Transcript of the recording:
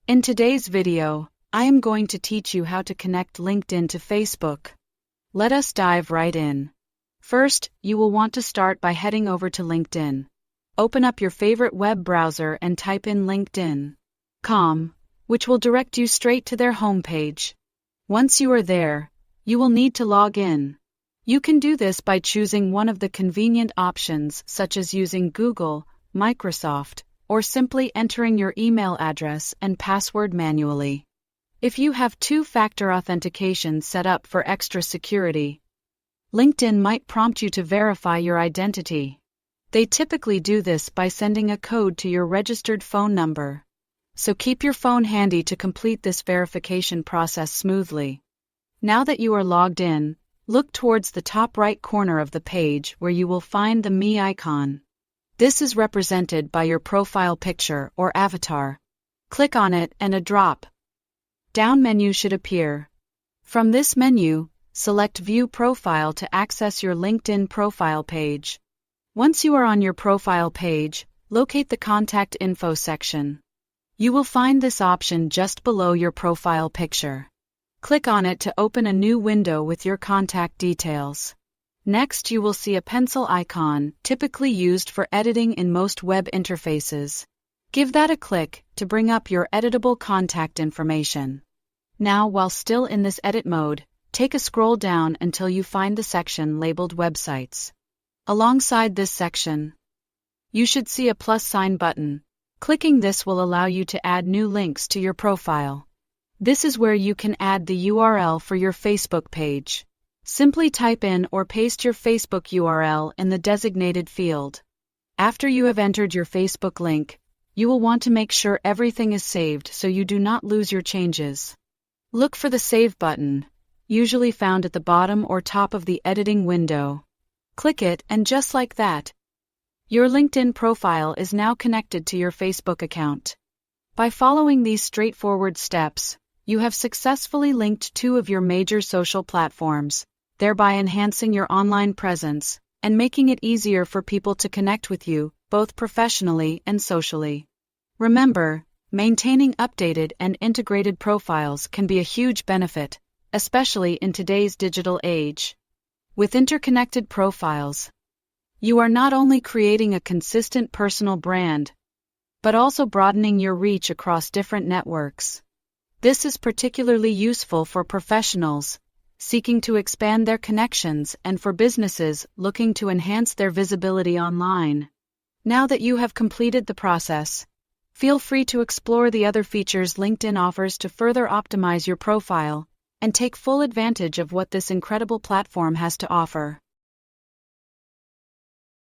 In today's video, I am going to teach you how to connect LinkedIn to Facebook. Let us dive right in. First, you will want to start by heading over to LinkedIn. Open up your favorite web browser and type in linkedin.com, which will direct you straight to their homepage. Once you are there, you will need to log in. You can do this by choosing one of the convenient options such as using Google, Microsoft, or simply entering your email address and password manually. If you have two-factor authentication set up for extra security, LinkedIn might prompt you to verify your identity. They typically do this by sending a code to your registered phone number. So keep your phone handy to complete this verification process smoothly. Now that you are logged in, look towards the top right corner of the page where you will find the Me icon. This is represented by your profile picture or avatar. Click on it and a drop-down menu should appear. From this menu, select View Profile to access your LinkedIn profile page. Once you are on your profile page, locate the Contact Info section. You will find this option just below your profile picture. Click on it to open a new window with your contact details. Next, you will see a pencil icon, typically used for editing in most web interfaces. Give that a click to bring up your editable contact information. Now, while still in this edit mode, take a scroll down until you find the section labeled Websites. Alongside this section, you should see a plus sign button. Clicking this will allow you to add new links to your profile. This is where you can add the URL for your Facebook page. Simply type in or paste your Facebook URL in the designated field. After you have entered your Facebook link, you will want to make sure everything is saved so you do not lose your changes. Look for the Save button, usually found at the bottom or top of the editing window. Click it and just like that, your LinkedIn profile is now connected to your Facebook account. By following these straightforward steps, you have successfully linked two of your major social platforms, thereby enhancing your online presence and making it easier for people to connect with you, both professionally and socially. Remember, maintaining updated and integrated profiles can be a huge benefit, especially in today's digital age. With interconnected profiles, you are not only creating a consistent personal brand, but also broadening your reach across different networks. This is particularly useful for professionals seeking to expand their connections and for businesses looking to enhance their visibility online. Now that you have completed the process, feel free to explore the other features LinkedIn offers to further optimize your profile and take full advantage of what this incredible platform has to offer.